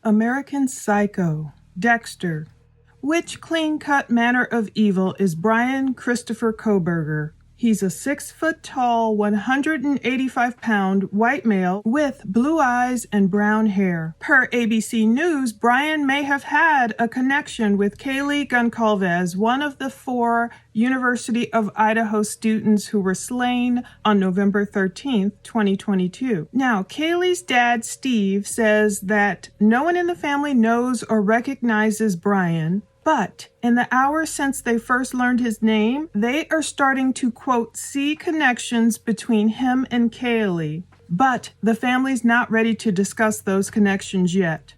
American Psycho, Dexter. Which clean-cut manner of evil is Bryan Christopher Kohberger? He's a 6-foot-tall, 185-pound white male with blue eyes and brown hair. Per ABC News, Bryan may have had a connection with Kaylee Goncalves, one of the 4 University of Idaho students who were slain on November 13, 2022. Now, Kaylee's dad, Steve, says that no one in the family knows or recognizes Bryan, but in the hours since they first learned his name, they are starting to, quote, see connections between him and Kaylee. But the family's not ready to discuss those connections yet.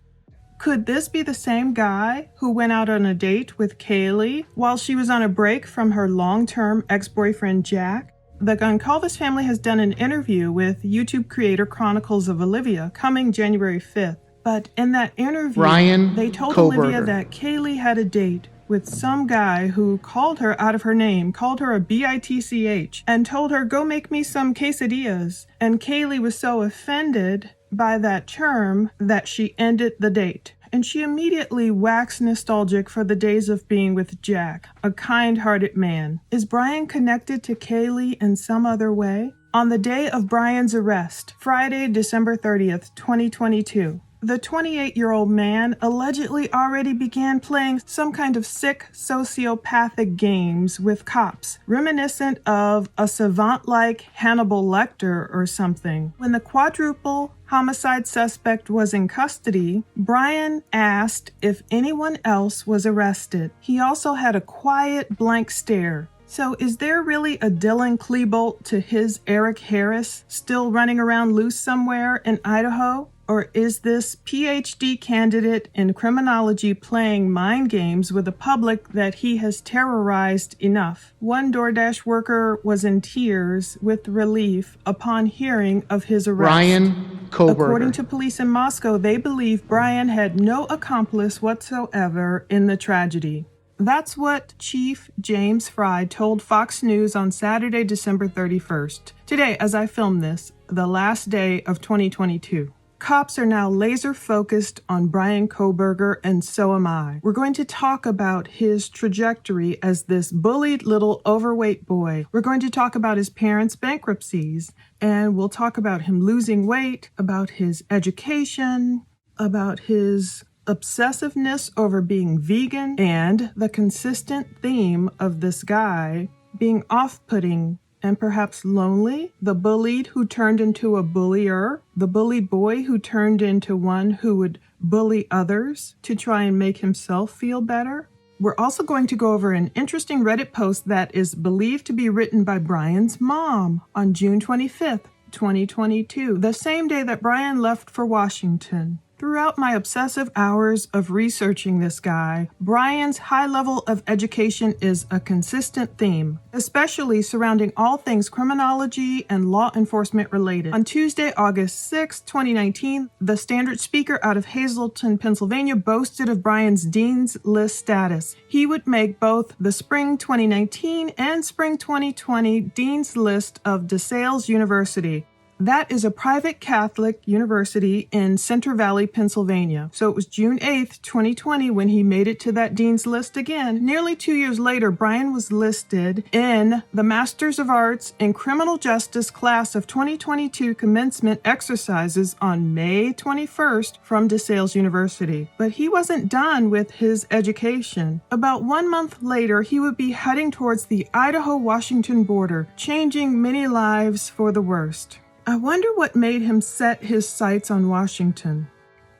Could this be the same guy who went out on a date with Kaylee while she was on a break from her long-term ex-boyfriend Jack? The Goncalves family has done an interview with YouTube creator Chronicles of Olivia coming January 5th. But in that interview, they told Kohberger. Olivia that Kaylee had a date with some guy who called her out of her name, called her a bitch, and told her, go make me some quesadillas. And Kaylee was so offended by that term that she ended the date. And she immediately waxed nostalgic for the days of being with Jack, a kind-hearted man. Is Bryan connected to Kaylee in some other way? On the day of Bryan's arrest, Friday, December 30th, 2022, the 28-year-old man allegedly already began playing some kind of sick sociopathic games with cops, reminiscent of a savant-like Hannibal Lecter or something. When the quadruple homicide suspect was in custody, Bryan asked if anyone else was arrested. He also had a quiet, blank stare. So is there really a Dylan Klebold to his Eric Harris still running around loose somewhere in Idaho? Or is this PhD candidate in criminology playing mind games with the public that he has terrorized enough? One DoorDash worker was in tears with relief upon hearing of his arrest. Bryan Kohberger. According to police in Moscow, they believe Bryan had no accomplice whatsoever in the tragedy. That's what Chief James Fry told Fox News on Saturday, December 31st. Today, as I film this, the last day of 2022. Cops are now laser focused on Bryan Kohberger, and so am I. We're going to talk about his trajectory as this bullied little overweight boy. We're going to talk about his parents' bankruptcies, and we'll talk about him losing weight, about his education, about his obsessiveness over being vegan, and the consistent theme of this guy being off-putting and perhaps lonely, the bullied who turned into a bullier, the bullied boy who turned into one who would bully others to try and make himself feel better. We're also going to go over an interesting Reddit post that is believed to be written by Bryan's mom on June 25th, 2022, the same day that Bryan left for Washington. Throughout my obsessive hours of researching this guy, Bryan's high level of education is a consistent theme, especially surrounding all things criminology and law enforcement related. On Tuesday, August 6, 2019, the Standard Speaker out of Hazleton, Pennsylvania, boasted of Bryan's Dean's List status. He would make both the Spring 2019 and Spring 2020 Dean's List of DeSales University. That is a private Catholic university in Center Valley, Pennsylvania. So it was June 8th, 2020 when he made it to that dean's list again. Nearly 2 years later, Bryan was listed in the Masters of Arts in Criminal Justice class of 2022 commencement exercises on May 21st from DeSales University. But he wasn't done with his education. About 1 month later, he would be heading towards the Idaho-Washington border, changing many lives for the worst. I wonder what made him set his sights on Washington.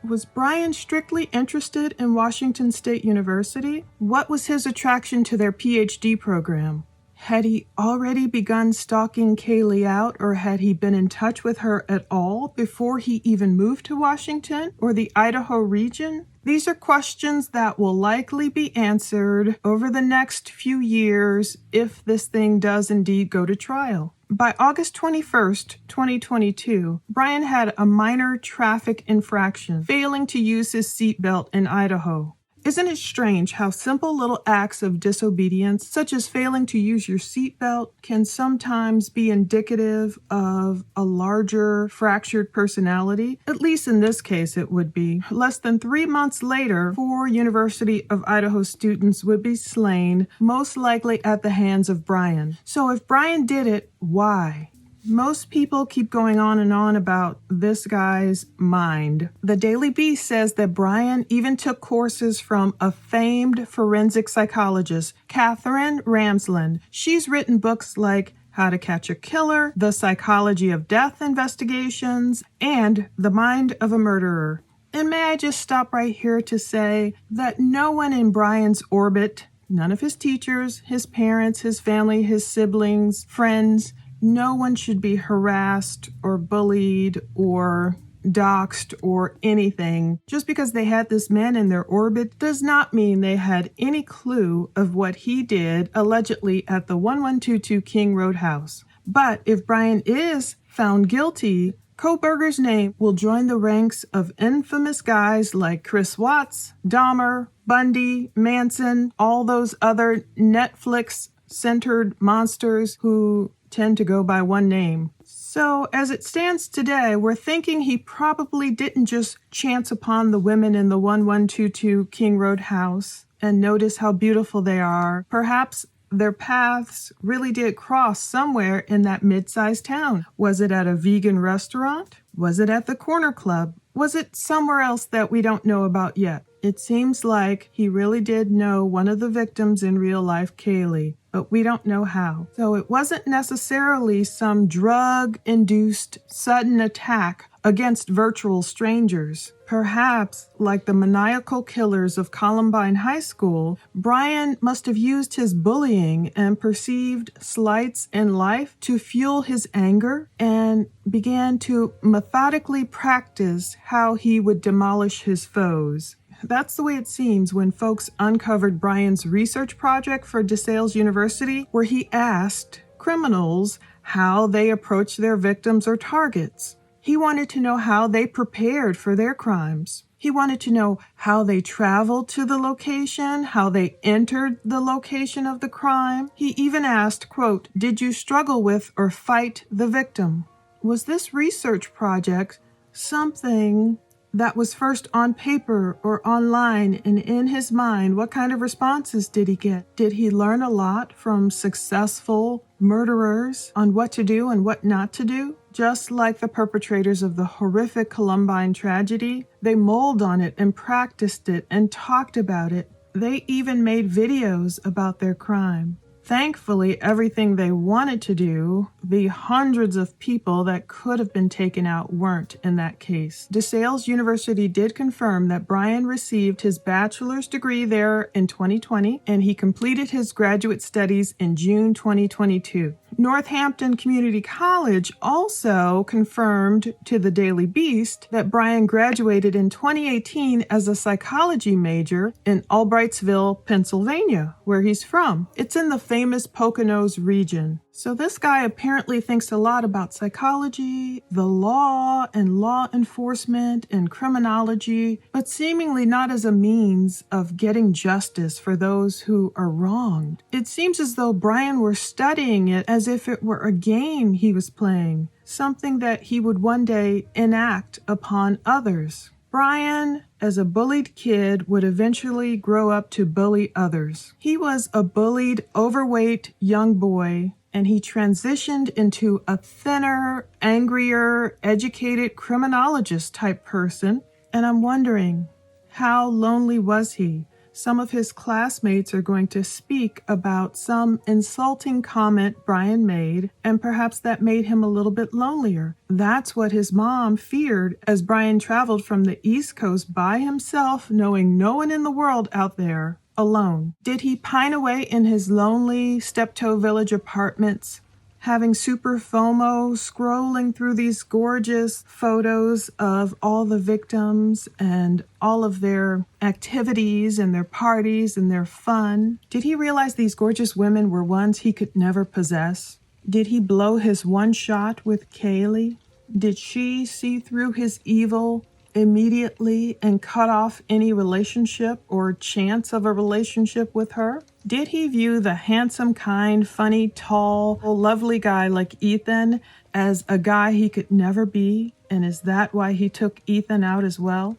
Was Bryan strictly interested in Washington State University? What was his attraction to their PhD program? Had he already begun stalking Kaylee out, or had he been in touch with her at all before he even moved to Washington or the Idaho region? These are questions that will likely be answered over the next few years if this thing does indeed go to trial. By August 21st, 2022, Bryan had a minor traffic infraction, failing to use his seatbelt in Idaho. Isn't it strange how simple little acts of disobedience, such as failing to use your seatbelt, can sometimes be indicative of a larger fractured personality? At least in this case it would be. Less than 3 months later, 4 University of Idaho students would be slain, most likely at the hands of Bryan. So if Bryan did it, why? Most people keep going on and on about this guy's mind. The Daily Beast says that Bryan even took courses from a famed forensic psychologist, Catherine Ramsland. She's written books like How to Catch a Killer, The Psychology of Death Investigations, and The Mind of a Murderer. And may I just stop right here to say that no one in Bryan's orbit, none of his teachers, his parents, his family, his siblings, friends, no one should be harassed or bullied or doxxed or anything. Just because they had this man in their orbit does not mean they had any clue of what he did allegedly at the 1122 King Road house. But if Bryan is found guilty, Kohberger's name will join the ranks of infamous guys like Chris Watts, Dahmer, Bundy, Manson, all those other Netflix-centered monsters who tend to go by one name. So as it stands today, we're thinking he probably didn't just chance upon the women in the 1122 King Road house and notice how beautiful they are. Perhaps their paths really did cross somewhere in that mid-sized town. Was it at a vegan restaurant? Was it at the corner club? Was it somewhere else that we don't know about yet? It seems like he really did know one of the victims in real life, Kaylee, but we don't know how. So it wasn't necessarily some drug-induced sudden attack against virtual strangers. Perhaps, like the maniacal killers of Columbine High School, Bryan must have used his bullying and perceived slights in life to fuel his anger and began to methodically practice how he would demolish his foes. That's the way it seems when folks uncovered Bryan's research project for DeSales University, where he asked criminals how they approach their victims or targets. He wanted to know how they prepared for their crimes. He wanted to know how they traveled to the location, how they entered the location of the crime. He even asked, quote, "Did you struggle with or fight the victim?" Was this research project something that was first on paper or online, and in his mind, what kind of responses did he get? Did he learn a lot from successful murderers on what to do and what not to do? Just like the perpetrators of the horrific Columbine tragedy, they mulled on it and practiced it and talked about it. They even made videos about their crime. Thankfully, everything they wanted to do, the hundreds of people that could have been taken out weren't in that case. DeSales University did confirm that Bryan received his bachelor's degree there in 2020, and he completed his graduate studies in June 2022. Northampton Community College also confirmed to the Daily Beast that Bryan graduated in 2018 as a psychology major in Albrightsville, Pennsylvania, where he's from. It's in the famous Poconos region. So this guy apparently thinks a lot about psychology, the law, and law enforcement, and criminology, but seemingly not as a means of getting justice for those who are wronged. It seems as though Bryan were studying it as if it were a game he was playing, something that he would one day enact upon others. Bryan, as a bullied kid, would eventually grow up to bully others. He was a bullied, overweight young boy, and he transitioned into a thinner, angrier, educated criminologist type person. And I'm wondering, how lonely was he? Some of his classmates are going to speak about some insulting comment Bryan made, and perhaps that made him a little bit lonelier. That's what his mom feared as Bryan traveled from the East Coast by himself, knowing no one in the world out there, alone. Did he pine away in his lonely Steptoe Village apartments, having super FOMO, scrolling through these gorgeous photos of all the victims and all of their activities and their parties and their fun? Did he realize these gorgeous women were ones he could never possess? Did he blow his one shot with Kaylee? Did she see through his evil immediately and cut off any relationship or chance of a relationship with her? Did he view the handsome, kind, funny, tall, lovely guy like Ethan as a guy he could never be? And is that why he took Ethan out as well?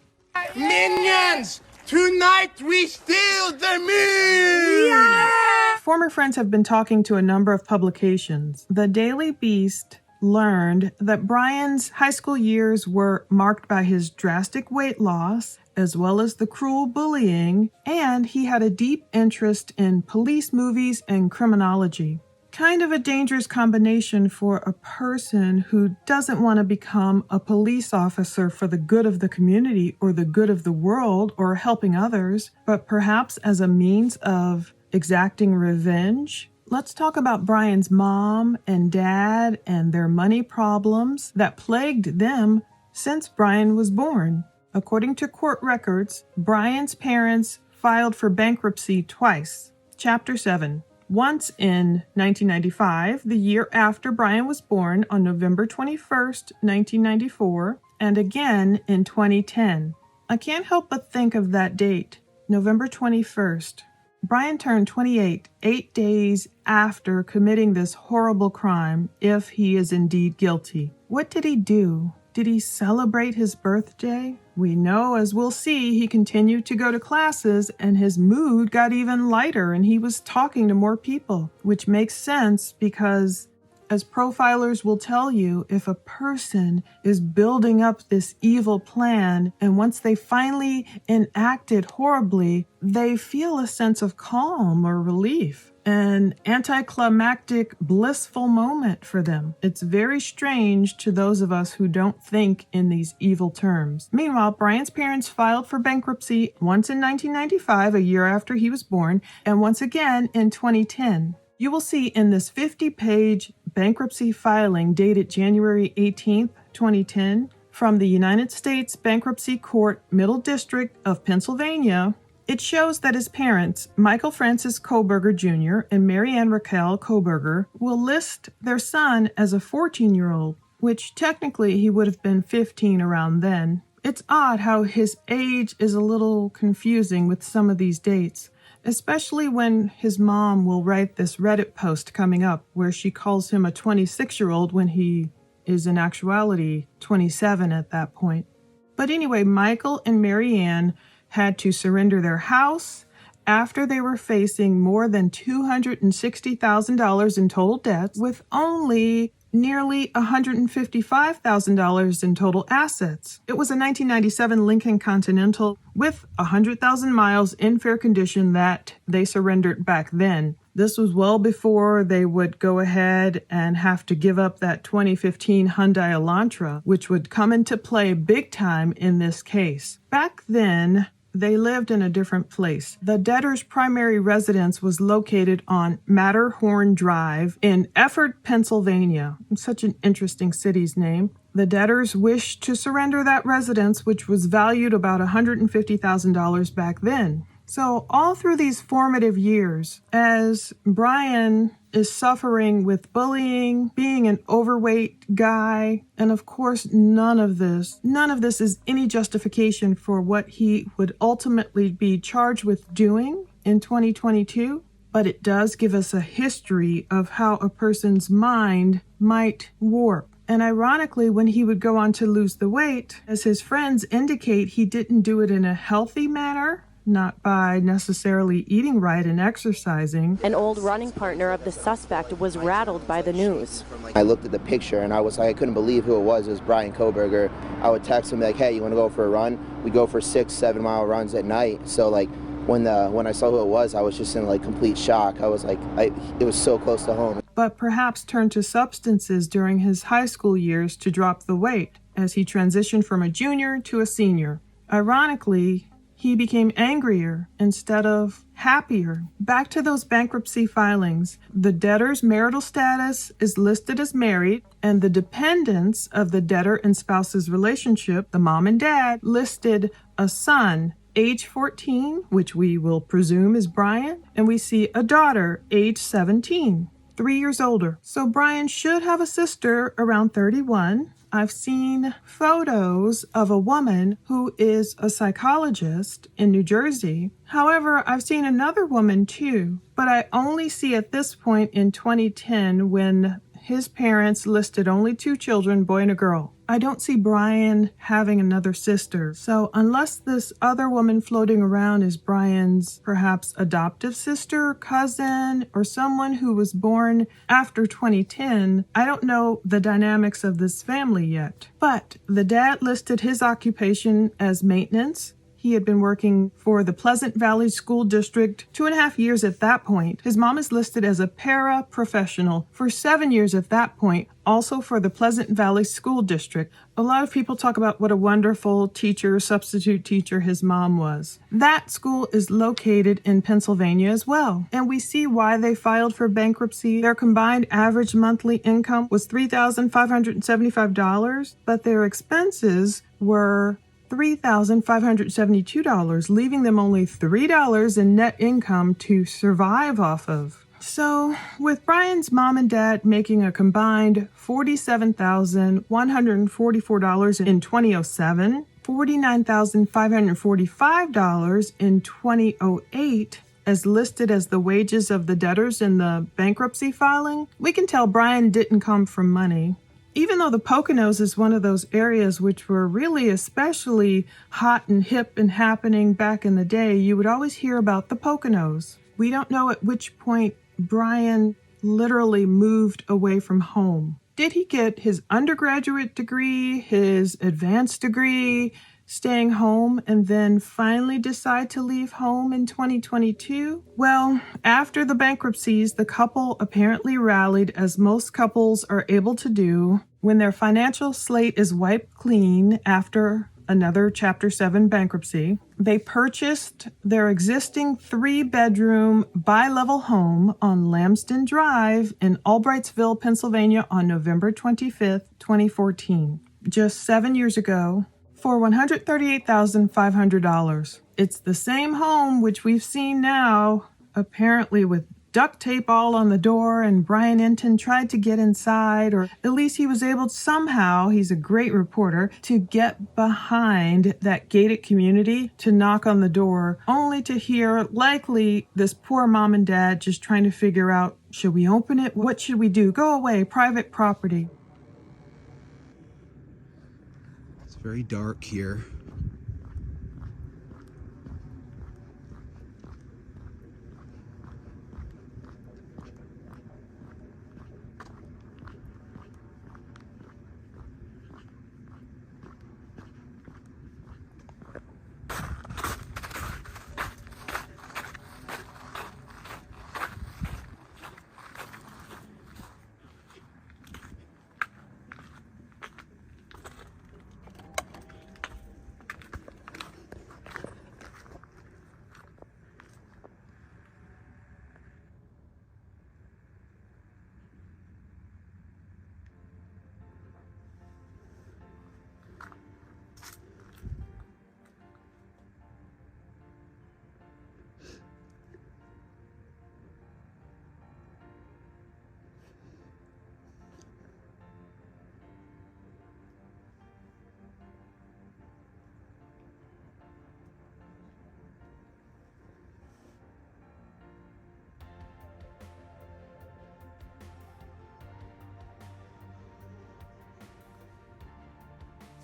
Minions! Tonight we steal the moon! Yeah! Former friends have been talking to a number of publications. The Daily Beast learned that Bryan's high school years were marked by his drastic weight loss, as well as the cruel bullying, and he had a deep interest in police movies and criminology. Kind of a dangerous combination for a person who doesn't want to become a police officer for the good of the community or the good of the world or helping others, but perhaps as a means of exacting revenge. Let's talk about Bryan's mom and dad and their money problems that plagued them since Bryan was born. According to court records, Bryan's parents filed for bankruptcy twice. Chapter 7. Once in 1995, the year after Bryan was born on November 21st, 1994, and again in 2010. I can't help but think of that date, November 21st. Bryan turned 28, 8 days after committing this horrible crime, if he is indeed guilty. What did he do? Did he celebrate his birthday? We know, as we'll see, he continued to go to classes and his mood got even lighter and he was talking to more people, which makes sense because, as profilers will tell you, if a person is building up this evil plan and once they finally enact it horribly, they feel a sense of calm or relief. An anticlimactic, blissful moment for them. It's very strange to those of us who don't think in these evil terms. Meanwhile, Bryan's parents filed for bankruptcy once in 1995, a year after he was born, and once again in 2010. You will see in this 50-page bankruptcy filing dated January 18th, 2010, from the United States Bankruptcy Court, Middle District of Pennsylvania, it shows that his parents, Michael Francis Kohberger Jr. and Mary Ann Raquel Kohberger, will list their son as a 14-year-old, which technically he would have been 15 around then. It's odd how his age is a little confusing with some of these dates, especially when his mom will write this Reddit post coming up where she calls him a 26-year-old when he is in actuality 27 at that point. But anyway, Michael and Mary Ann had to surrender their house after they were facing more than $260,000 in total debts with only nearly $155,000 in total assets. It was a 1997 Lincoln Continental with 100,000 miles in fair condition that they surrendered back then. This was well before they would go ahead and have to give up that 2015 Hyundai Elantra, which would come into play big time in this case. Back then, they lived in a different place. The debtor's primary residence was located on Matterhorn Drive in Efford, Pennsylvania. Such an interesting city's name. The debtors wished to surrender that residence, which was valued about $150,000 back then. So all through these formative years, as Bryan is suffering with bullying, being an overweight guy, and of course, none of this is any justification for what he would ultimately be charged with doing in 2022, but it does give us a history of how a person's mind might warp. And ironically, when he would go on to lose the weight, as his friends indicate, he didn't do it in a healthy manner, not by necessarily eating right and exercising. An old running partner of the suspect was rattled by the news. I looked at the picture and I couldn't believe who it was. It was BRYAN KOHBERGER. I would text him like, hey, you want to go for a run? We go for 6-7 mile runs at night. So like when I saw who it was, I was just in like complete shock. I was like, it was so close to home. But perhaps turned to substances during his high school years to drop the weight as he transitioned from a junior to a senior. Ironically, he became angrier instead of happier. Back to those bankruptcy filings. The debtor's marital status is listed as married, and the dependents of the debtor and spouse's relationship, the mom and dad, listed a son, age 14, which we will presume is Bryan, and we see a daughter, age 17, 3 years older. So Bryan should have a sister around 31, I've seen photos of a woman who is a psychologist in New Jersey. However, I've seen another woman too, but I only see at this point in 2010 when his parents listed only 2 children, boy and a girl. I don't see Bryan having another sister. So unless this other woman floating around is Bryan's perhaps adoptive sister, cousin, or someone who was born after 2010, I don't know the dynamics of this family yet. But the dad listed his occupation as maintenance. He had been working for the Pleasant Valley School District 2.5 years at that point. His mom is listed as a para-professional for 7 years at that point, also for the Pleasant Valley School District. A lot of people talk about what a wonderful teacher, substitute teacher his mom was. That school is located in Pennsylvania as well, and we see why they filed for bankruptcy. Their combined average monthly income was $3,575, but their expenses were $3,572, leaving them only $3 in net income to survive off of. So, with Bryan's mom and dad making a combined $47,144 in 2007, $49,545 in 2008, as listed as the wages of the debtors in the bankruptcy filing, we can tell Bryan didn't come from money. Even though the Poconos is one of those areas which were really especially hot and hip and happening back in the day, you would always hear about the Poconos. We don't know at which point Bryan literally moved away from home. Did he get his undergraduate degree, his advanced degree, staying home, and then finally decide to leave home in 2022? Well, after the bankruptcies, the couple apparently rallied, as most couples are able to do, when their financial slate is wiped clean after another Chapter 7 bankruptcy. They purchased their existing 3-bedroom bi-level home on Lambston Drive in Albrightsville, Pennsylvania on November 25th, 2014, just 7 years ago, for $138,500. It's the same home which we've seen now, apparently with duct tape all on the door, and Bryan Enton tried to get inside, or at least he was able to somehow, he's a great reporter, to get behind that gated community to knock on the door, only to hear likely this poor mom and dad just trying to figure out, should we open it? What should we do? Go away, private property. It's very dark here.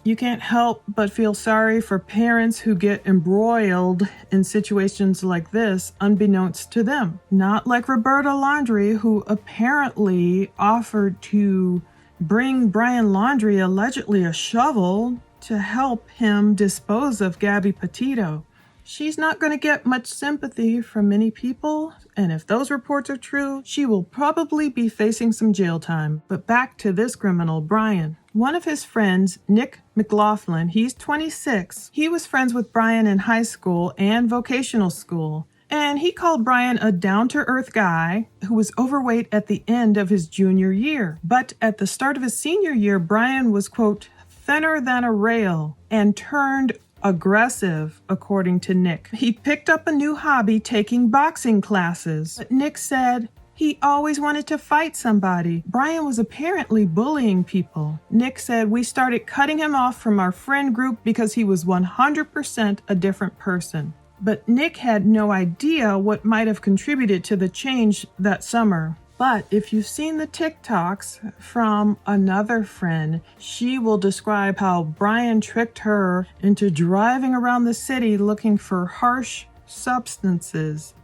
You can't help but feel sorry for parents who get embroiled in situations like this, unbeknownst to them. Not like Roberta Laundrie, who apparently offered to bring Bryan Laundrie allegedly a shovel to help him dispose of Gabby Petito. She's not going to get much sympathy from many people, and if those reports are true, she will probably be facing some jail time. But back to this criminal, Bryan. One of his friends, Nick McLaughlin, he's 26. He was friends with Bryan in high school and vocational school, and he called Bryan a down-to-earth guy who was overweight at the end of his junior year. But at the start of his senior year, Bryan was, quote, thinner than a rail and turned aggressive, according to Nick. He picked up a new hobby, taking boxing classes. But Nick said He always wanted to fight somebody. Bryan was apparently bullying people. Nick said, "We started cutting him off from our friend group because he was 100% a different person." But Nick had no idea what might have contributed to the change that summer. But if you've seen the TikToks from another friend, she will describe how Bryan tricked her into driving around the city looking for harsh substances.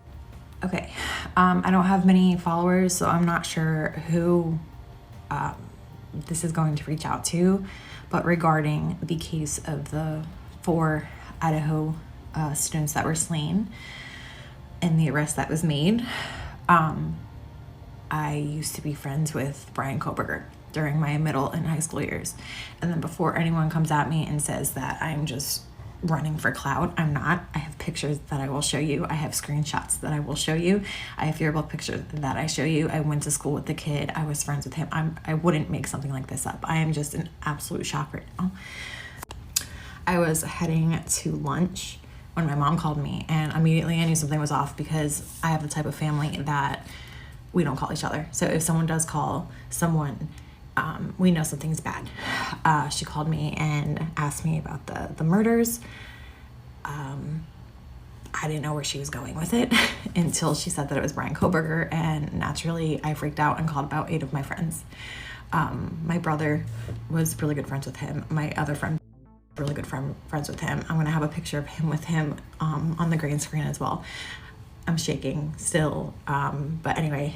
Okay, I don't have many followers, so I'm not sure who this is going to reach out to, but regarding the case of the 4 Idaho students that were slain and the arrest that was made, I used to be friends with BRYAN KOHBERGER during my middle and high school years. And then before anyone comes at me and says that I'm just running for clout, I'm not. I have pictures that I will show you. I have screenshots that I will show you. I have yearbook pictures that I show you. I went to school with the kid. I was friends with him. I wouldn't make something like this up. I am just in absolute shock right now. I was heading to lunch when my mom called me, and immediately I knew something was off because I have the type of family that we don't call each other. So if someone does call someone, we know something's bad. She called me and asked me about the murders. I didn't know where she was going with it until she said that it was BRYAN KOHBERGER, and naturally I freaked out and called about 8 of my friends. My brother was really good friends with him. My other friend, really good friends with him. I'm gonna have a picture of him with him on the green screen as well. I'm shaking still, but anyway,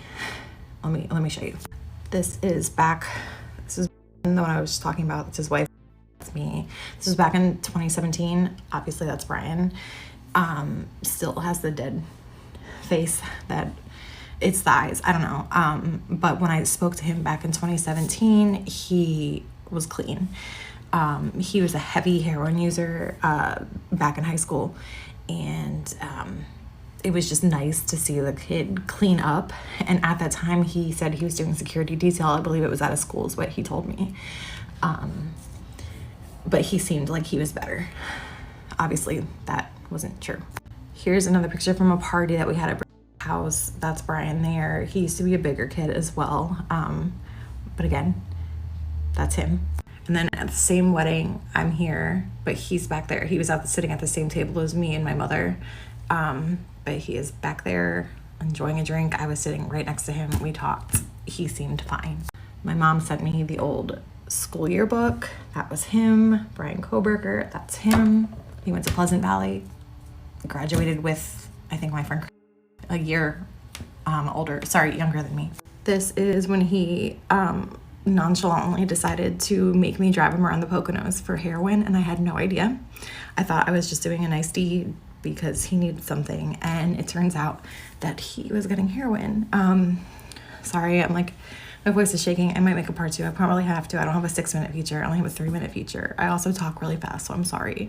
let me show you. This is the one I was talking about. It's his wife. That's me. This was back in 2017. Obviously that's Bryan. Still has the dead face, that it's the eyes, I don't know. But when I spoke to him back in 2017, he was clean. He was a heavy heroin user back in high school, and it was just nice to see the kid clean up. And at that time, he said he was doing security detail. I believe it was at a school is what he told me. But he seemed like he was better. Obviously, that wasn't true. Here's another picture from a party that we had at Bryan's house. That's Bryan there. He used to be a bigger kid as well. But again, that's him. And then at the same wedding, I'm here, but he's back there. He was sitting at the same table as me and my mother. But he is back there enjoying a drink. I was sitting right next to him. We talked. He seemed fine. My mom sent me the old school yearbook. That was him. BRYAN KOHBERGER. That's him. He went to Pleasant Valley. Graduated with, I think, my friend a year younger than me. This is when he nonchalantly decided to make me drive him around the Poconos for heroin, and I had no idea. I thought I was just doing a nice deed because he needed something, and it turns out that he was getting heroin. Sorry, my voice is shaking. I might make a part 2. I probably have to. I don't have a 6-minute feature. I only have a 3-minute feature. I also talk really fast, so I'm sorry.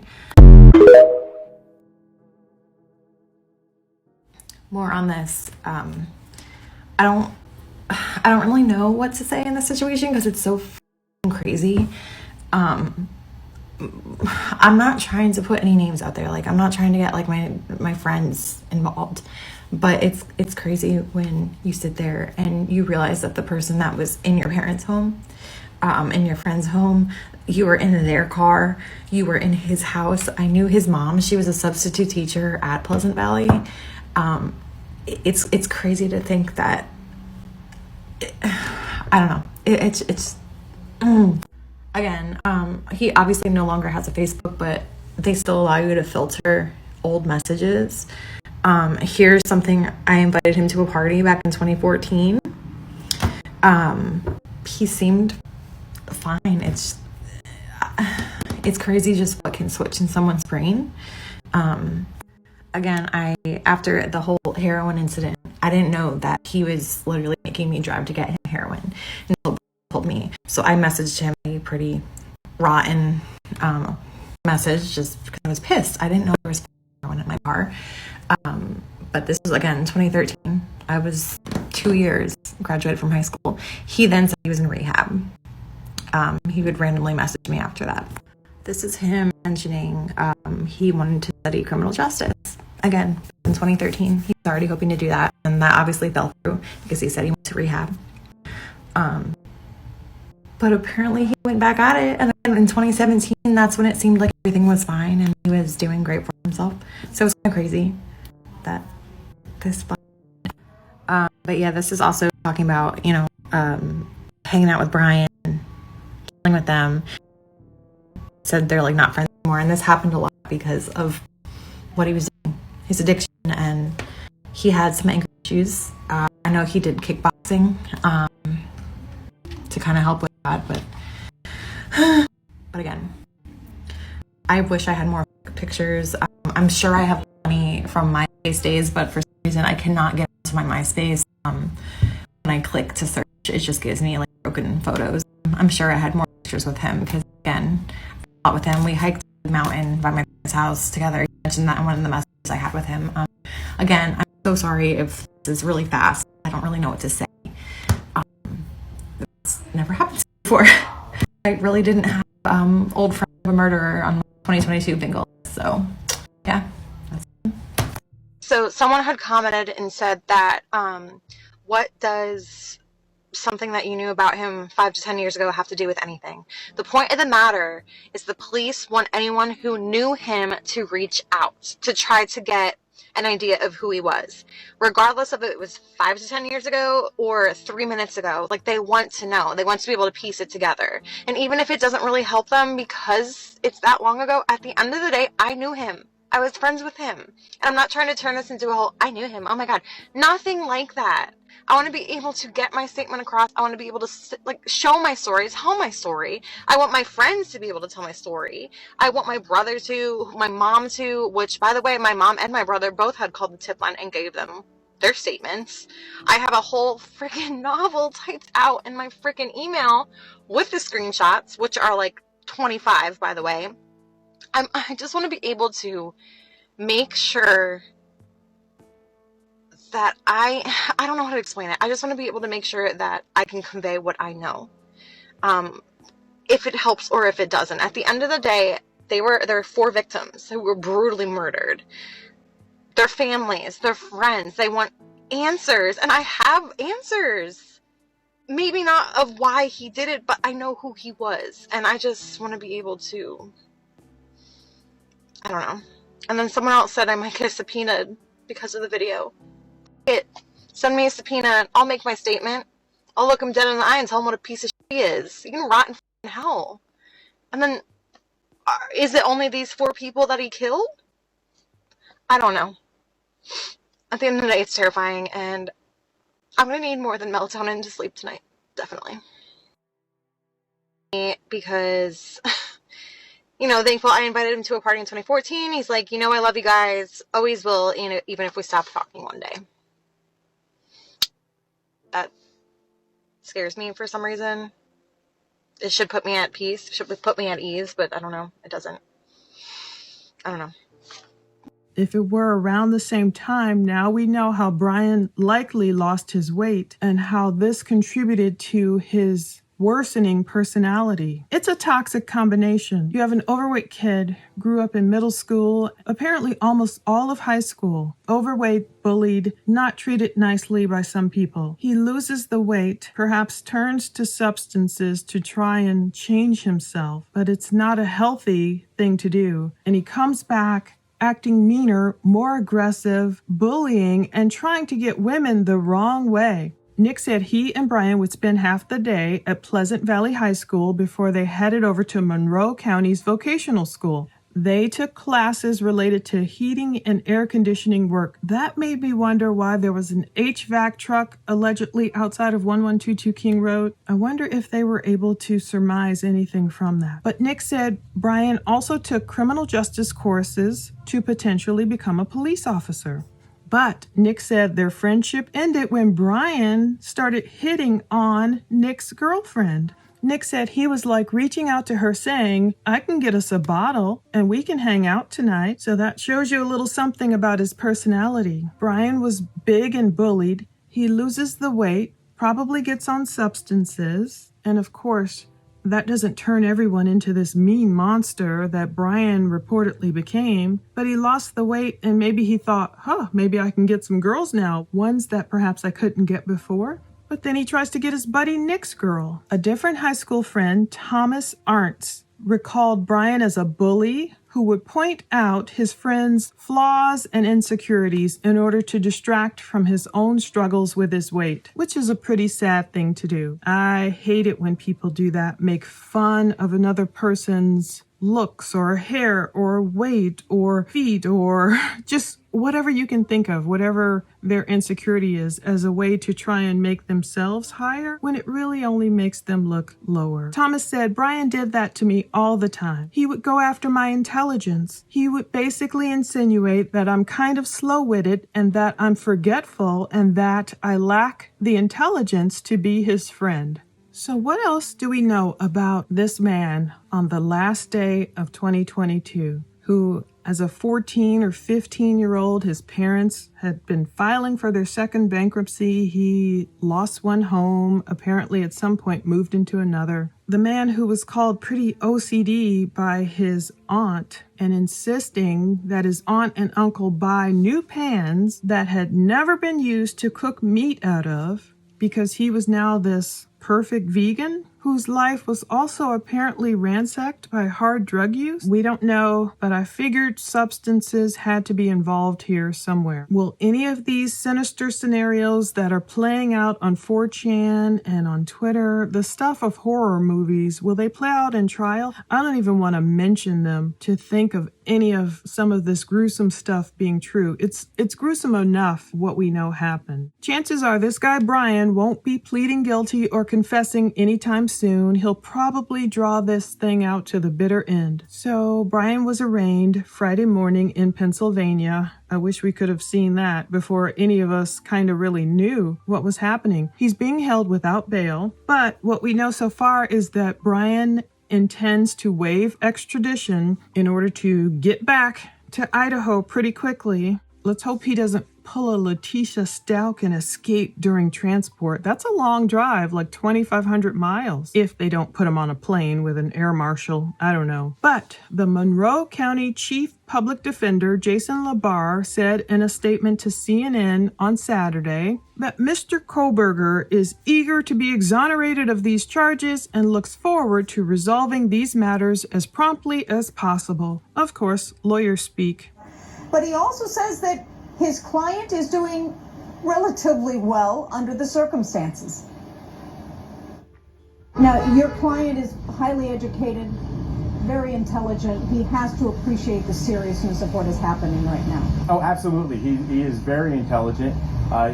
More on this. I don't really know what to say in this situation because it's so crazy. I'm not trying to put any names out there. I'm not trying to get my friends involved, but it's crazy when you sit there and you realize that the person that was in your parents' home, in your friend's home, you were in their car, you were in his house. I knew his mom. She was a substitute teacher at Pleasant Valley. It's crazy to think that. I don't know. It's. Again, he obviously no longer has a Facebook, but they still allow you to filter old messages. Here's something. I invited him to a party back in 2014. He seemed fine. It's crazy just what can switch in someone's brain. Again, after the whole heroin incident, I didn't know that he was literally making me drive to get him heroin until he told me. So I messaged him a pretty rotten message just because I was pissed. I didn't know there was heroin in my car. But this was, again, 2013. I was 2 years, graduated from high school. He then said he was in rehab. He would randomly message me after that. This is him mentioning he wanted to study criminal justice. again, in 2013, he was already hoping to do that, and that obviously fell through because he said he went to rehab. But apparently he went back at it, and then in 2017, that's when it seemed like everything was fine and he was doing great for himself. So it's kind of crazy that this. But yeah, this is also talking about, you know, hanging out with Bryan, chilling with them. Said they're like not friends anymore, and this happened a lot because of what he was doing, his addiction, and he had some anger issues. I know he did kickboxing to kind of help with that, but again, I wish I had more pictures. I'm sure I have plenty from my MySpace days, but for some reason I cannot get into my MySpace. When I click to search, it just gives me like broken photos. I'm sure I had more pictures with him because, again, I fought with him. We hiked the mountain by my parents' house together. I mentioned that in one of the messages I had with him. Again, I'm so sorry if this is really fast. I don't really know what to say. It's never happened before. I really didn't have old friend of a murderer on my 2022 bingo. So, yeah. So someone had commented and said that, what does something that you knew about him 5 to 10 years ago have to do with anything? The point of the matter is the police want anyone who knew him to reach out to try to get an idea of who he was, regardless of if it was 5 to 10 years ago or 3 minutes ago. Like, they want to know. They want to be able to piece it together. And even if it doesn't really help them because it's that long ago, at the end of the day, I knew him. I was friends with him. And I'm not trying to turn this into a whole, I knew him. Oh my God. Nothing like that. I want to be able to get my statement across. I want to be able to show my story, tell my story. I want my friends to be able to tell my story. I want my brother to, my mom to, which, by the way, my mom and my brother both had called the tip line and gave them their statements. I have a whole freaking novel typed out in my freaking email with the screenshots, which are like 25, by the way. I just want to be able to make sure that I don't know how to explain it. I just want to be able to make sure that I can convey what I know. If it helps or if it doesn't. At the end of the day, there were 4 victims who were brutally murdered. Their families, their friends, they want answers. And I have answers. Maybe not of why he did it, but I know who he was. And I just want to be able to, I don't know. And then someone else said I might get subpoenaed because of the video. Send me a subpoena, I'll make my statement. I'll look him dead in the eye and tell him what a piece of shit he is. You can rot in hell. And then, is it only these 4 people that he killed? I don't know. At the end of the day, it's terrifying, and I'm gonna need more than melatonin to sleep tonight. Definitely. Because, you know, thankful I invited him to a party in 2014. He's like, you know, I love you guys. Always will, you know, even if we stop talking one day. That scares me for some reason. It should put me at peace. It should put me at ease, but I don't know. It doesn't. I don't know. If it were around the same time, now we know how Bryan likely lost his weight and how this contributed to his worsening personality. It's a toxic combination. You have an overweight kid, grew up in middle school, apparently almost all of high school, overweight, bullied, not treated nicely by some people. He loses the weight, perhaps turns to substances to try and change himself, but it's not a healthy thing to do. And he comes back acting meaner, more aggressive, bullying, and trying to get women the wrong way. Nick said he and Bryan would spend half the day at Pleasant Valley High School before they headed over to Monroe County's Vocational School. They took classes related to heating and air conditioning work. That made me wonder why there was an HVAC truck allegedly outside of 1122 King Road. I wonder if they were able to surmise anything from that. But Nick said Bryan also took criminal justice courses to potentially become a police officer. But Nick said their friendship ended when Bryan started hitting on Nick's girlfriend. Nick said he was like reaching out to her saying, I can get us a bottle and we can hang out tonight. So that shows you a little something about his personality. Bryan was big and bullied. He loses the weight, probably gets on substances. And of course, that doesn't turn everyone into this mean monster that Bryan reportedly became, but he lost the weight and maybe he thought, maybe I can get some girls now, ones that perhaps I couldn't get before. But then he tries to get his buddy Nick's girl. A different high school friend, Thomas Arntz, recalled Bryan as a bully who would point out his friend's flaws and insecurities in order to distract from his own struggles with his weight, which is a pretty sad thing to do. I hate it when people do that, make fun of another person's looks or hair or weight or feet or just whatever you can think of, whatever their insecurity is, as a way to try and make themselves higher when it really only makes them look lower. Thomas said, Bryan did that to me all the time. He would go after my intelligence. He would basically insinuate that I'm kind of slow-witted and that I'm forgetful and that I lack the intelligence to be his friend. So what else do we know about this man on the last day of 2022, who, as a 14 or 15-year-old, his parents had been filing for their second bankruptcy. He lost one home, apparently at some point moved into another. The man who was called pretty OCD by his aunt and insisting that his aunt and uncle buy new pans that had never been used to cook meat out of because he was now this perfect vegan whose life was also apparently ransacked by hard drug use? We don't know, but I figured substances had to be involved here somewhere. Will any of these sinister scenarios that are playing out on 4chan and on Twitter, the stuff of horror movies, will they play out in trial? I don't even want to mention them to think of any of some of this gruesome stuff being true. It's gruesome enough what we know happened. Chances are this guy Bryan won't be pleading guilty or confessing anytime soon. He'll probably draw this thing out to the bitter end. So Bryan was arraigned Friday morning in Pennsylvania. I wish we could have seen that before any of us kind of really knew what was happening. He's being held without bail, but what we know so far is that Bryan intends to waive extradition in order to get back to Idaho pretty quickly. Let's hope he doesn't pull a Letitia Stalk and escape during transport. That's a long drive, like 2,500 miles, if they don't put him on a plane with an air marshal. I don't know. But the Monroe County Chief Public Defender, Jason Labar, said in a statement to CNN on Saturday that Mr. Kohberger is eager to be exonerated of these charges and looks forward to resolving these matters as promptly as possible. Of course, lawyers speak. But he also says that his client is doing relatively well under the circumstances. Now, your client is highly educated, very intelligent. He has to appreciate the seriousness of what is happening right now. Oh, absolutely. He is very intelligent.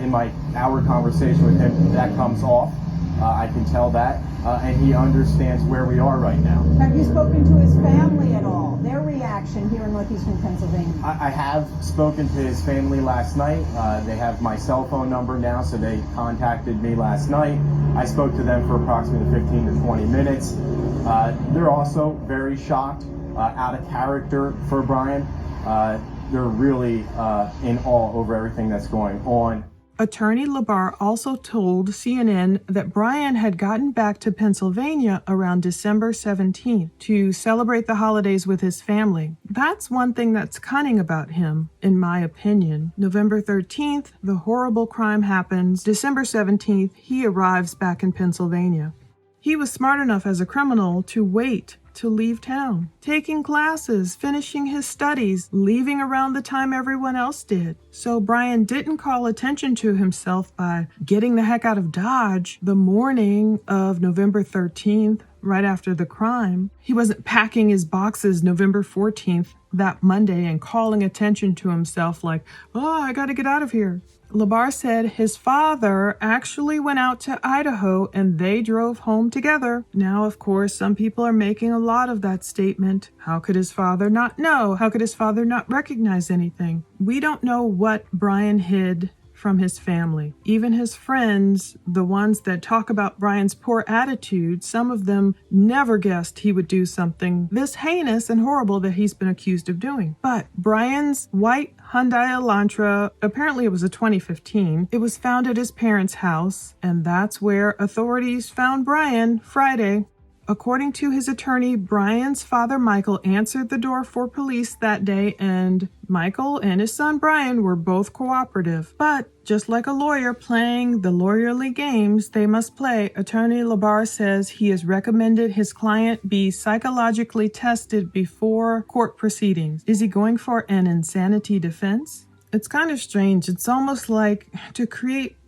In my hour conversation with him, that comes off. I can tell that. And he understands where we are right now. Have you spoken to his family at all? Their reaction here in northeastern Pennsylvania? I have spoken to his family last night. They have my cell phone number now, so they contacted me last night. I spoke to them for approximately 15 to 20 minutes. They're also very shocked, out of character for Bryan. They're really in awe over everything that's going on. Attorney Labar also told CNN that Bryan had gotten back to Pennsylvania around December 17th to celebrate the holidays with his family. That's one thing that's cunning about him, in my opinion. November 13th, the horrible crime happens. December 17th, he arrives back in Pennsylvania. He was smart enough as a criminal to wait to leave town, taking classes, finishing his studies, leaving around the time everyone else did. So Bryan didn't call attention to himself by getting the heck out of Dodge the morning of November 13th, right after the crime. He wasn't packing his boxes November 14th, that Monday, and calling attention to himself like, I gotta get out of here. Labar said his father actually went out to Idaho and they drove home together. Now, of course, some people are making a lot of that statement. How could his father not know? How could his father not recognize anything? We don't know what Bryan hid from his family. Even his friends, the ones that talk about Bryan's poor attitude, some of them never guessed he would do something this heinous and horrible that he's been accused of doing. But Bryan's white Hyundai Elantra, apparently it was a 2015, it was found at his parents' house, and that's where authorities found Bryan Friday. According to his attorney, Bryan's father, Michael, answered the door for police that day, and Michael and his son, Bryan, were both cooperative. But just like a lawyer playing the lawyerly games they must play, Attorney Labar says he has recommended his client be psychologically tested before court proceedings. Is he going for an insanity defense? It's kind of strange. It's almost like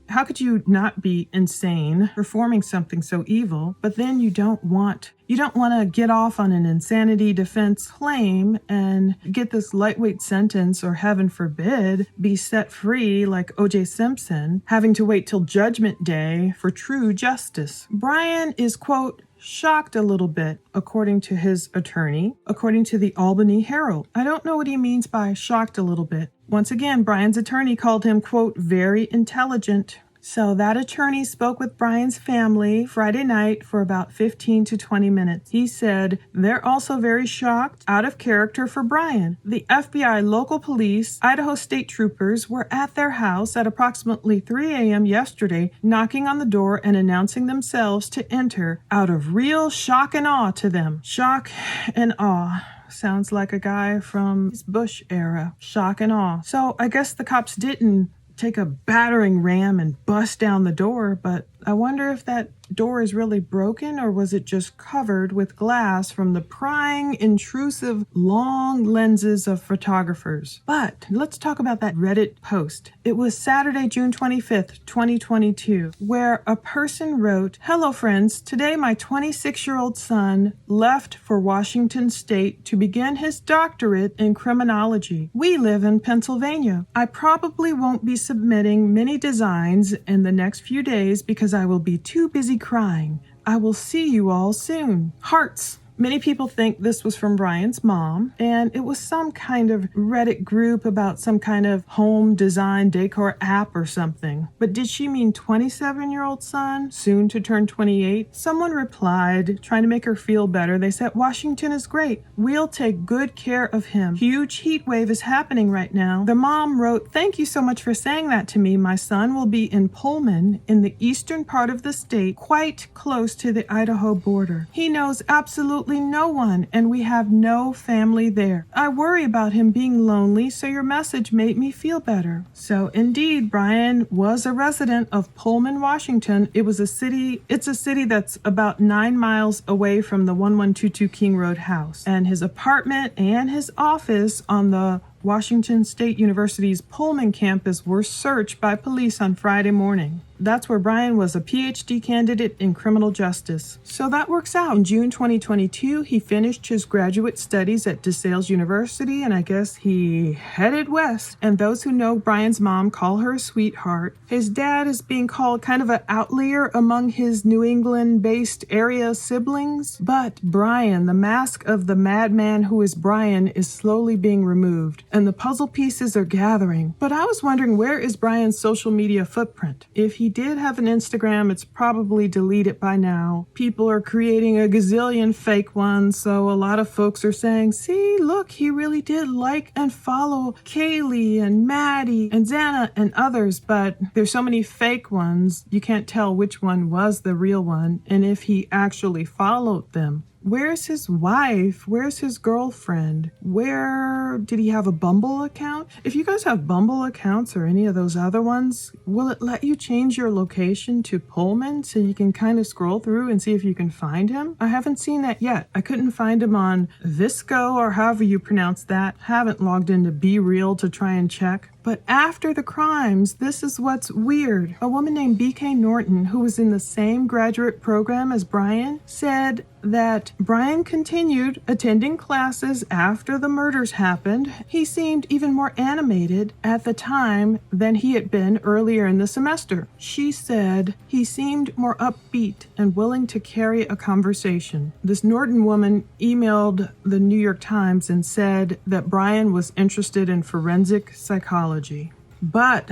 how could you not be insane performing something so evil, but then you don't want to get off on an insanity defense claim and get this lightweight sentence, or heaven forbid, be set free like O.J. Simpson, having to wait till Judgment Day for true justice. Bryan is, quote, shocked a little bit, according to his attorney, according to the Albany Herald. I don't know what he means by shocked a little bit. Once again, Bryan's attorney called him, quote, very intelligent. So that attorney spoke with Bryan's family Friday night for about 15 to 20 minutes. He said they're also very shocked, out of character for Bryan. The FBI, local police, Idaho state troopers were at their house at approximately 3 a.m. yesterday, knocking on the door and announcing themselves to enter, out of real shock and awe to them. Shock and awe. Sounds like a guy from his Bush era. Shock and awe. So I guess the cops didn't take a battering ram and bust down the door, but I wonder if that door is really broken, or was it just covered with glass from the prying, intrusive, long lenses of photographers. But let's talk about that Reddit post. It was Saturday, June 25th, 2022, where a person wrote, "Hello friends, today my 26-year-old son left for Washington State to begin his doctorate in criminology. We live in Pennsylvania. I probably won't be submitting many designs in the next few days because I will be too busy crying. I will see you all soon. Hearts." Many people think this was from Bryan's mom, and it was some kind of Reddit group about some kind of home design decor app or something. But did she mean 27-year-old son, soon to turn 28? Someone replied, trying to make her feel better. They said, "Washington is great. We'll take good care of him. Huge heat wave is happening right now." The mom wrote, "Thank you so much for saying that to me. My son will be in Pullman in the eastern part of the state, quite close to the Idaho border. He knows absolutely no one, and we have no family there. I worry about him being lonely, so your message made me feel better." So indeed, Bryan was a resident of Pullman, Washington. It's a city that's about 9 miles away from the 1122 King Road house. And his apartment and his office on the Washington State University's Pullman campus were searched by police on Friday morning. That's where Bryan was a PhD candidate in criminal justice. So that works out. In June 2022, he finished his graduate studies at DeSales University, and I guess he headed west. And those who know Bryan's mom call her a sweetheart. His dad is being called kind of an outlier among his New England-based area siblings. But Bryan, the mask of the madman who is Bryan, is slowly being removed, and the puzzle pieces are gathering. But I was wondering, where is Bryan's social media footprint? If he did have an Instagram, it's probably deleted by now. People are creating a gazillion fake ones, so a lot of folks are saying, see, look, he really did like and follow Kaylee and Maddie and Xana and others, but there's so many fake ones, you can't tell which one was the real one and if he actually followed them. Where's his wife? Where's his girlfriend? Where did he have a Bumble account? If you guys have Bumble accounts or any of those other ones, will it let you change your location to Pullman so you can kind of scroll through and see if you can find him? I haven't seen that yet. I couldn't find him on Visco or however you pronounce that. Haven't logged into BeReal to try and check. But after the crimes, this is what's weird. A woman named BK Norton, who was in the same graduate program as Bryan, said that Bryan continued attending classes after the murders happened. He seemed even more animated at the time than he had been earlier in the semester. She said he seemed more upbeat and willing to carry a conversation. This Norton woman emailed the New York Times and said that Bryan was interested in forensic psychology. But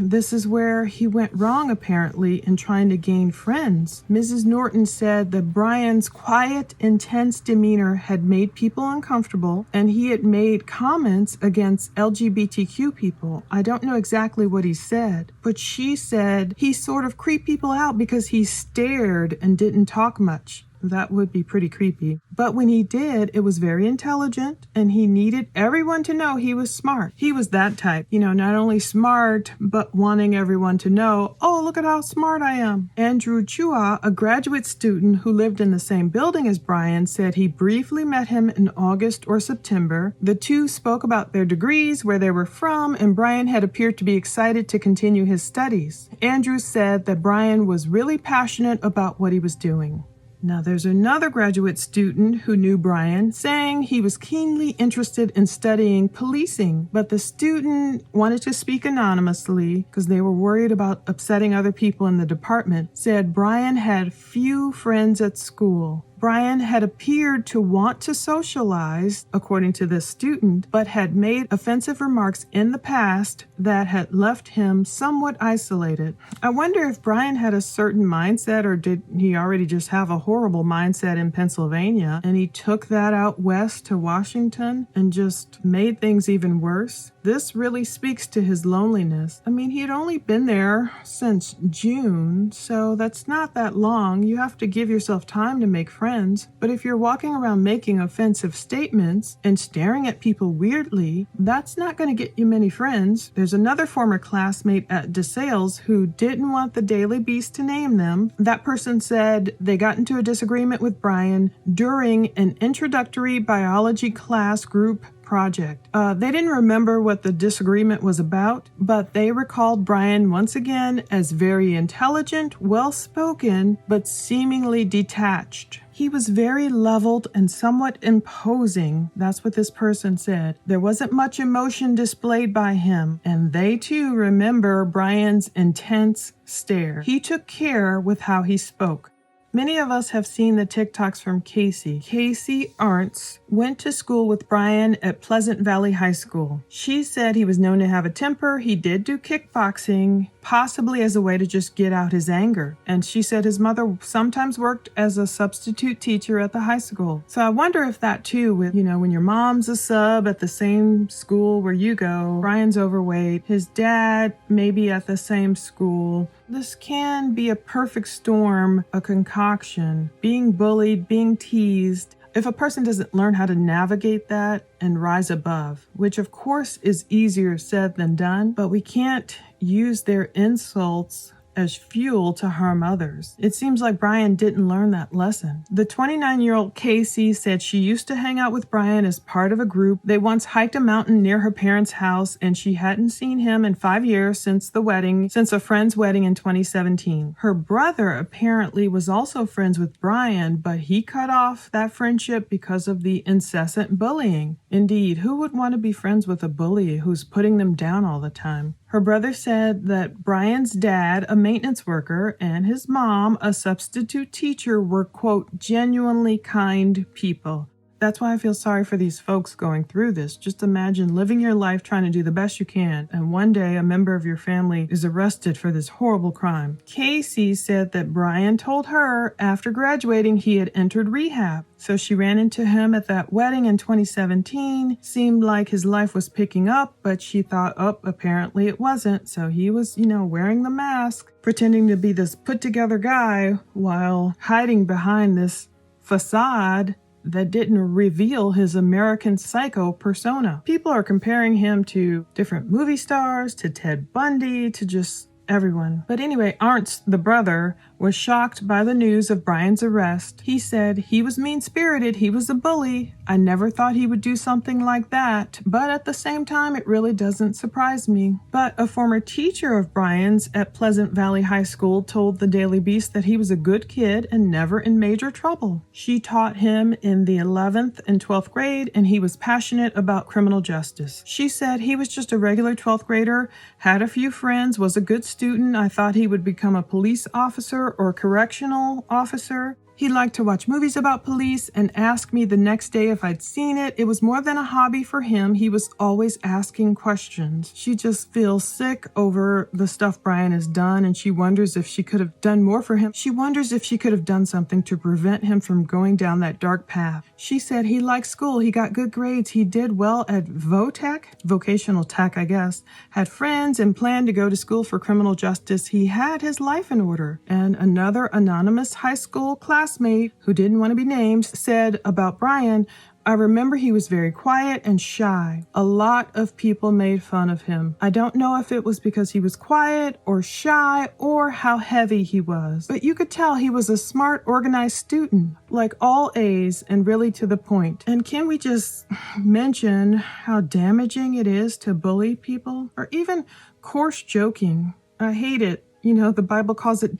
this is where he went wrong, apparently, in trying to gain friends. Mrs. Norton said that Bryan's quiet, intense demeanor had made people uncomfortable, and he had made comments against LGBTQ people. I don't know exactly what he said, but she said he sort of creeped people out because he stared and didn't talk much. That would be pretty creepy. But when he did, it was very intelligent, and he needed everyone to know he was smart. He was that type, not only smart, but wanting everyone to know, oh, look at how smart I am. Andrew Chua, a graduate student who lived in the same building as Bryan, said he briefly met him in August or September. The two spoke about their degrees, where they were from, and Bryan had appeared to be excited to continue his studies. Andrew said that Bryan was really passionate about what he was doing. Now, there's another graduate student who knew Bryan, saying he was keenly interested in studying policing, but the student wanted to speak anonymously because they were worried about upsetting other people in the department, said Bryan had few friends at school. Bryan had appeared to want to socialize, according to this student, but had made offensive remarks in the past that had left him somewhat isolated. I wonder if Bryan had a certain mindset, or did he already just have a horrible mindset in Pennsylvania and he took that out west to Washington and just made things even worse? This really speaks to his loneliness. I mean, he had only been there since June, so that's not that long. You have to give yourself time to make friends. But if you're walking around making offensive statements and staring at people weirdly, that's not going to get you many friends. There's another former classmate at DeSales who didn't want the Daily Beast to name them. That person said they got into a disagreement with Bryan during an introductory biology class group project. They didn't remember what the disagreement was about, but they recalled Bryan once again as very intelligent, well-spoken, but seemingly detached. He was very leveled and somewhat imposing. That's what this person said. There wasn't much emotion displayed by him, and they too remember Bryan's intense stare. He took care with how he spoke. Many of us have seen the TikToks from Casey. Casey Arntz went to school with Bryan at Pleasant Valley High School. She said he was known to have a temper. He did do kickboxing, possibly as a way to just get out his anger. And she said his mother sometimes worked as a substitute teacher at the high school. So I wonder if that too, with, when your mom's a sub at the same school where you go, Bryan's overweight, his dad maybe at the same school. This can be a perfect storm, a concoction, being bullied, being teased. If a person doesn't learn how to navigate that and rise above, which of course is easier said than done, but we can't use their insults as fuel to harm others. It seems like Bryan didn't learn that lesson. The 29-year-old Casey said she used to hang out with Bryan as part of a group. They once hiked a mountain near her parents' house, and she hadn't seen him in 5 years since a friend's wedding in 2017. Her brother apparently was also friends with Bryan, but he cut off that friendship because of the incessant bullying. Indeed, who would want to be friends with a bully who's putting them down all the time? Her brother said that Bryan's dad, a maintenance worker, and his mom, a substitute teacher, were, quote, genuinely kind people. That's why I feel sorry for these folks going through this. Just imagine living your life trying to do the best you can, and one day a member of your family is arrested for this horrible crime. Casey said that Bryan told her after graduating he had entered rehab. So she ran into him at that wedding in 2017. Seemed like his life was picking up, but she thought, apparently it wasn't. So he was, wearing the mask, pretending to be this put-together guy while hiding behind this facade that didn't reveal his American Psycho persona. People are comparing him to different movie stars, to Ted Bundy, to just everyone. But anyway, Arntz, the brother, was shocked by the news of Bryan's arrest. He said he was mean-spirited, he was a bully. I never thought he would do something like that, but at the same time, it really doesn't surprise me. But a former teacher of Bryan's at Pleasant Valley High School told the Daily Beast that he was a good kid and never in major trouble. She taught him in the 11th and 12th grade, and he was passionate about criminal justice. She said he was just a regular 12th grader, had a few friends, was a good student. I thought he would become a police officer or correctional officer. He liked to watch movies about police and ask me the next day if I'd seen it. It was more than a hobby for him. He was always asking questions. She just feels sick over the stuff Bryan has done, and she wonders if she could have done more for him. She wonders if she could have done something to prevent him from going down that dark path. She said he liked school. He got good grades. He did well at vocational tech, I guess. Had friends and planned to go to school for criminal justice. He had his life in order. And another anonymous high school class classmate, who didn't want to be named, said about Bryan, "I remember he was very quiet and shy. A lot of people made fun of him. I don't know if it was because he was quiet or shy or how heavy he was, but you could tell he was a smart, organized student, like all A's and really to the point." And can we just mention how damaging it is to bully people or even coarse joking? I hate it. The Bible calls it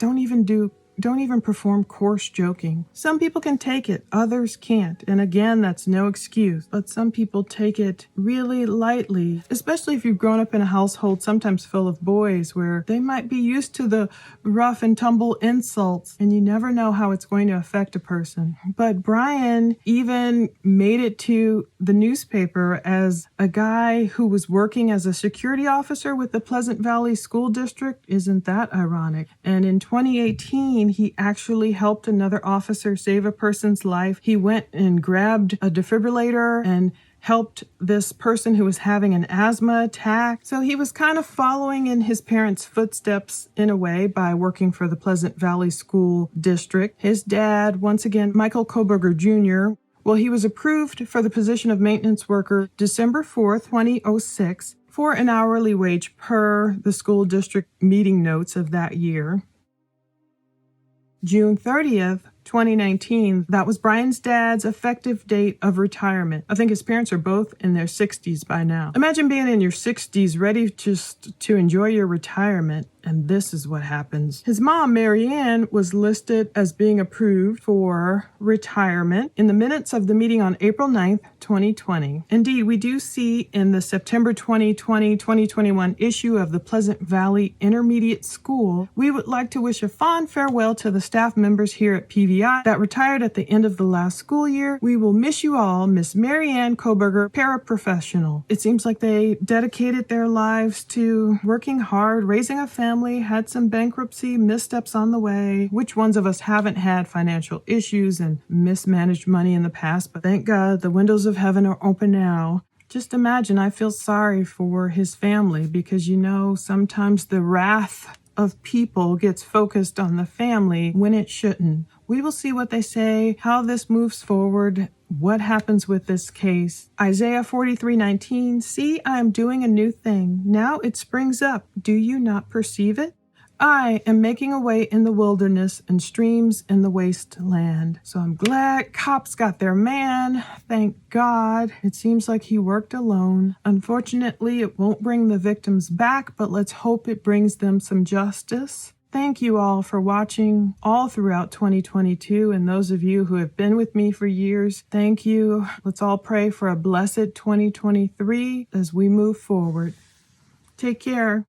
don't even perform coarse joking. Some people can take it, others can't. And again, that's no excuse. But some people take it really lightly, especially if you've grown up in a household sometimes full of boys where they might be used to the rough and tumble insults, and you never know how it's going to affect a person. But Bryan even made it to the newspaper as a guy who was working as a security officer with the Pleasant Valley School District. Isn't that ironic? And in 2018, he actually helped another officer save a person's life. He went and grabbed a defibrillator and helped this person who was having an asthma attack. So he was kind of following in his parents' footsteps in a way by working for the Pleasant Valley School District. His dad, once again, Michael Kohlberger Jr., well, he was approved for the position of maintenance worker December 4th, 2006, for an hourly wage per the school district meeting notes of that year. June 30th, 2019, that was Bryan's dad's effective date of retirement. I think his parents are both in their 60s by now. Imagine being in your 60s, ready just to enjoy your retirement, and this is what happens. His mom, Mary Ann, was listed as being approved for retirement in the minutes of the meeting on April 9th, 2020. Indeed, we do see in the September 2020-2021 issue of the Pleasant Valley Intermediate School, we would like to wish a fond farewell to the staff members here at PVI that retired at the end of the last school year. We will miss you all, Miss Mary Ann Kohlberger, paraprofessional. It seems like they dedicated their lives to working hard, raising a family, had some bankruptcy missteps on the way. Which ones of us haven't had financial issues and mismanaged money in the past? But thank God the windows of heaven are open now. Just imagine, I feel sorry for his family because sometimes the wrath of people gets focused on the family when it shouldn't. We will see what they say, how this moves forward, what happens with this case. Isaiah 43:19, "See, I am doing a new thing. Now it springs up. Do you not perceive it? I am making a way in the wilderness and streams in the wasteland." So I'm glad cops got their man. Thank God. It seems like he worked alone. Unfortunately, it won't bring the victims back, but let's hope it brings them some justice. Thank you all for watching all throughout 2022, and those of you who have been with me for years, thank you. Let's all pray for a blessed 2023 as we move forward. Take care.